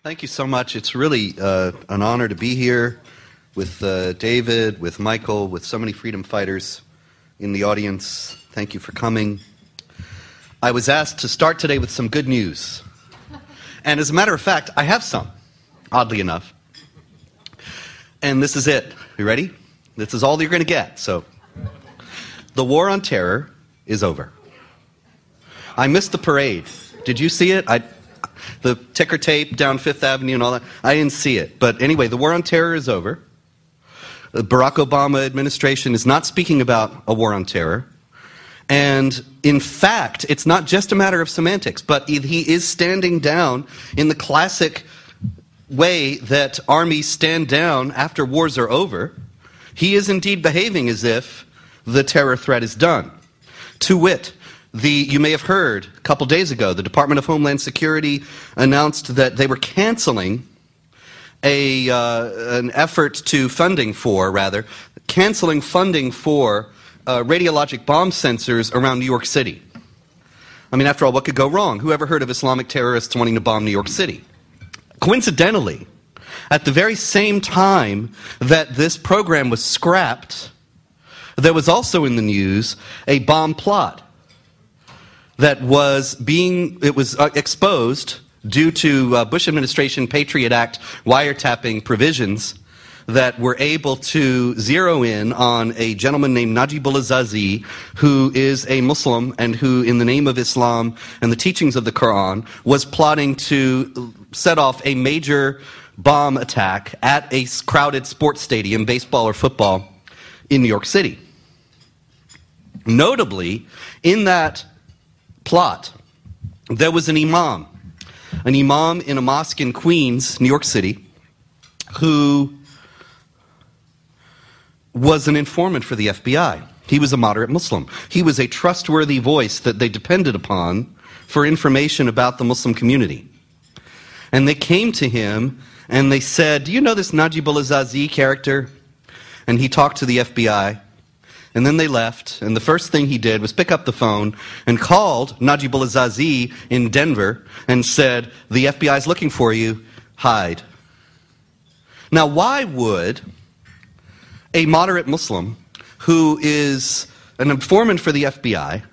Thank you so much. It's really an honor to be here with David, with Michael, with so many freedom fighters in the audience. Thank you for coming. I was asked to start today with some good news. And as a matter of fact, I have some, oddly enough. And this is it. You ready? This is all you're going to get. So, the war on terror is over. I missed the parade. Did you see it? The ticker tape down Fifth Avenue and all that. I didn't see it. But anyway, the war on terror is over. The Barack Obama administration is not speaking about a war on terror. And in fact, it's not just a matter of semantics, but he is standing down in the classic way that armies stand down after wars are over. He is indeed behaving as if the terror threat is done. To wit, you may have heard a couple days ago, the Department of Homeland Security announced that they were canceling canceling funding for radiologic bomb sensors around New York City. I mean, after all, what could go wrong? Who ever heard of Islamic terrorists wanting to bomb New York City? Coincidentally, at the very same time that this program was scrapped, there was also in the news a bomb plot that was exposed due to Bush administration Patriot Act wiretapping provisions that were able to zero in on a gentleman named Najibullah Zazi, who is a Muslim and who, in the name of Islam and the teachings of the Koran, was plotting to set off a major bomb attack at a crowded sports stadium, baseball or football, in New York City. Notably, in that plot, there was an imam in a mosque in Queens, New York City, who was an informant for the FBI. He was a moderate Muslim. He was a trustworthy voice that they depended upon for information about the Muslim community. And they came to him and they said, "Do you know this Najibullah Zazi character?" And he talked to the FBI. And then they left, and the first thing he did was pick up the phone and called Najibullah Zazi in Denver and said, "The FBI is looking for you, hide." Now, why would a moderate Muslim who is an informant for the FBI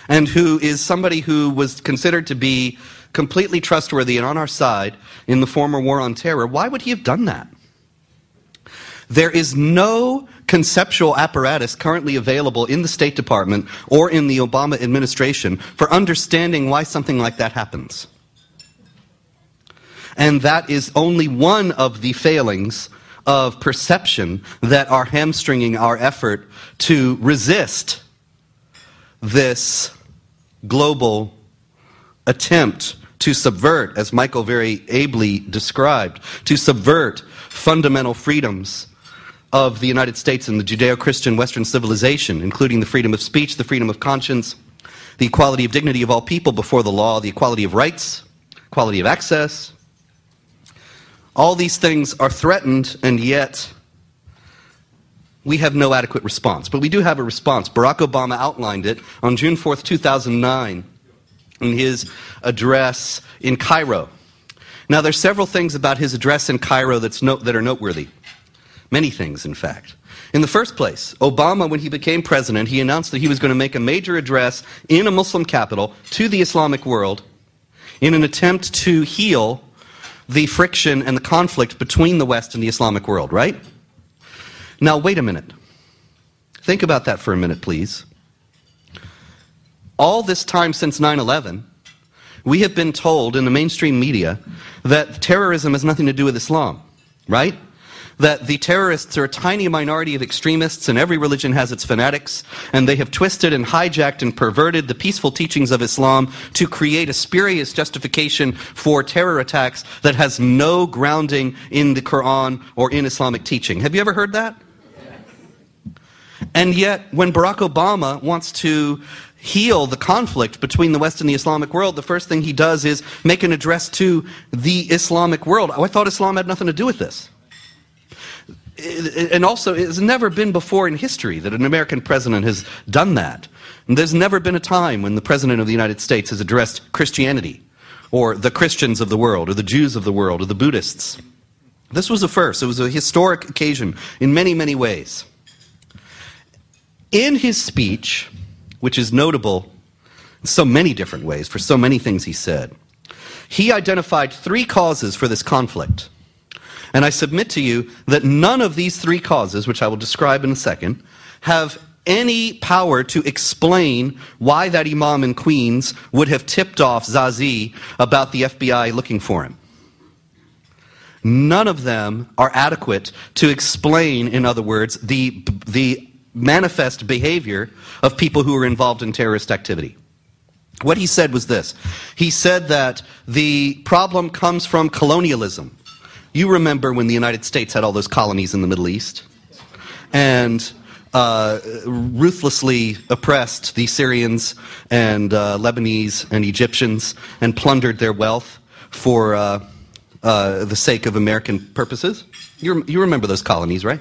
and who is somebody who was considered to be completely trustworthy and on our side in the former war on terror, why would he have done that? There is no conceptual apparatus currently available in the State Department or in the Obama administration for understanding why something like that happens. And that is only one of the failings of perception that are hamstringing our effort to resist this global attempt to subvert, as Michael very ably described, to subvert fundamental freedoms of the United States and the Judeo-Christian Western civilization, including the freedom of speech, the freedom of conscience, the equality of dignity of all people before the law, the equality of rights, equality of access. All these things are threatened, and yet we have no adequate response. But we do have a response. Barack Obama outlined it on June 4th, 2009, in his address in Cairo. Now, there's several things about his address in Cairo that are noteworthy. Many things, in fact. In the first place, Obama, when he became president, he announced that he was going to make a major address in a Muslim capital to the Islamic world in an attempt to heal the friction and the conflict between the West and the Islamic world, right? Now, wait a minute. Think about that for a minute, please. All this time since 9/11, we have been told in the mainstream media that terrorism has nothing to do with Islam, right? That the terrorists are a tiny minority of extremists and every religion has its fanatics, and they have twisted and hijacked and perverted the peaceful teachings of Islam to create a spurious justification for terror attacks that has no grounding in the Quran or in Islamic teaching. Have you ever heard that? And yet, when Barack Obama wants to heal the conflict between the West and the Islamic world, the first thing he does is make an address to the Islamic world. Oh, I thought Islam had nothing to do with this. And also, it's never been before in history that an American president has done that. And there's never been a time when the President of the United States has addressed Christianity or the Christians of the world, or the Jews of the world, or the Buddhists. This was a first. It was a historic occasion in many, many ways. In his speech, which is notable in so many different ways, for so many things he said, he identified 3 causes for this conflict. And I submit to you that none of these 3 causes, which I will describe in a second, have any power to explain why that imam in Queens would have tipped off Zazi about the FBI looking for him. None of them are adequate to explain, in other words, the manifest behavior of people who are involved in terrorist activity. What he said was this. He said that the problem comes from colonialism. You remember when the United States had all those colonies in the Middle East and ruthlessly oppressed the Syrians and Lebanese and Egyptians and plundered their wealth for the sake of American purposes. You remember those colonies, right?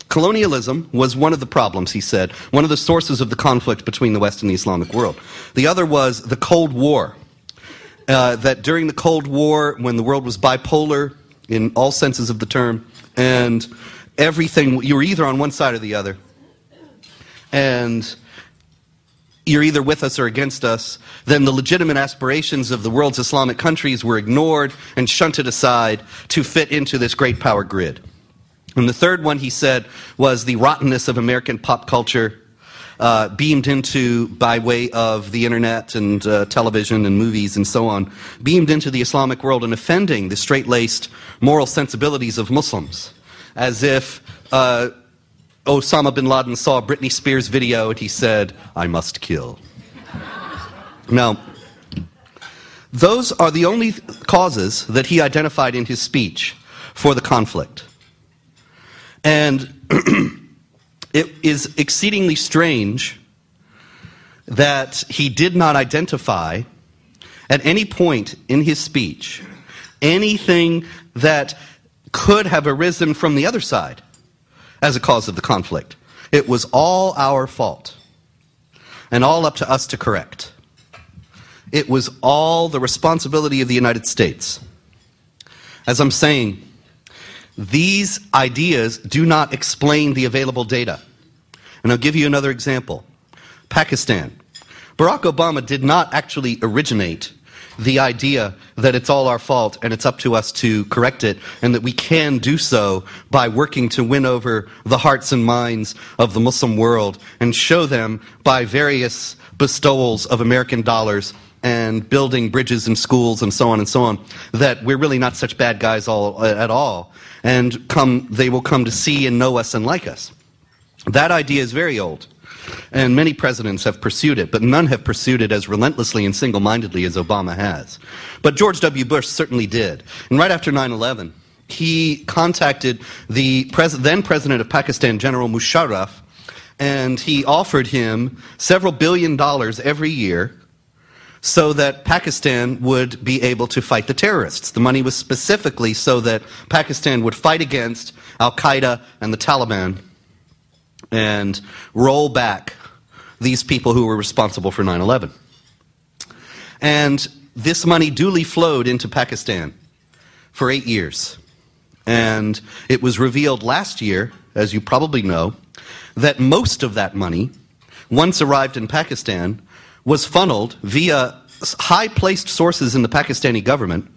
Colonialism was one of the problems, he said, one of the sources of the conflict between the West and the Islamic world. The other was the Cold War. That during the Cold War, when the world was bipolar in all senses of the term, and everything, you were either on one side or the other, and you're either with us or against us, then the legitimate aspirations of the world's Islamic countries were ignored and shunted aside to fit into this great power grid. And the third one, he said, was the rottenness of American pop culture, beamed into by way of the internet and television and movies and so on, beamed into the Islamic world and offending the straight-laced moral sensibilities of Muslims, as if Osama bin Laden saw a Britney Spears video and he said, "I must kill." Now, those are the only causes that he identified in his speech for the conflict. And it is exceedingly strange that he did not identify at any point in his speech anything that could have arisen from the other side as a cause of the conflict. It was all our fault and all up to us to correct. It was all the responsibility of the United States. As I'm saying, these ideas do not explain the available data. And I'll give you another example. Pakistan. Barack Obama did not actually originate the idea that it's all our fault and it's up to us to correct it, and that we can do so by working to win over the hearts and minds of the Muslim world and show them by various bestowals of American dollars and building bridges and schools and so on, that we're really not such bad guys at all, and they will come to see and know us and like us. That idea is very old, and many presidents have pursued it, but none have pursued it as relentlessly and single-mindedly as Obama has. But George W. Bush certainly did. And right after 9/11, he contacted the then president of Pakistan, General Musharraf, and he offered him several $billion every year so that Pakistan would be able to fight the terrorists. The money was specifically so that Pakistan would fight against Al-Qaeda and the Taliban and roll back these people who were responsible for 9/11. And this money duly flowed into Pakistan for 8 years. And it was revealed last year, as you probably know, that most of that money, once arrived in Pakistan, was funneled via high-placed sources in the Pakistani government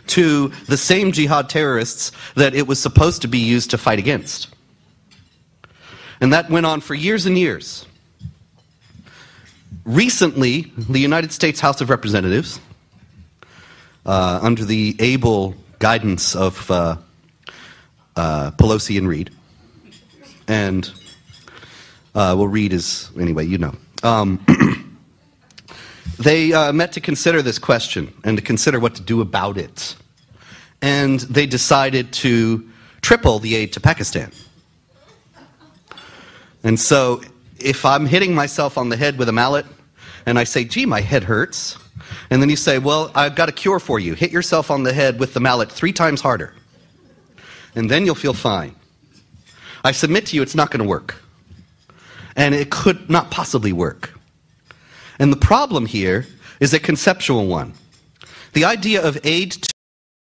to the same jihad terrorists that it was supposed to be used to fight against. And that went on for years and years. Recently, the United States House of Representatives, under the able guidance of Pelosi and Reid, and Reid is, anyway, you know, they met to consider this question and to consider what to do about it. And they decided to triple the aid to Pakistan. And so if I'm hitting myself on the head with a mallet and I say, "Gee, my head hurts," and then you say, "Well, I've got a cure for you. Hit yourself on the head with the mallet 3 times harder, and then you'll feel fine." I submit to you it's not going to work. And it could not possibly work. And the problem here is a conceptual one. The idea of aid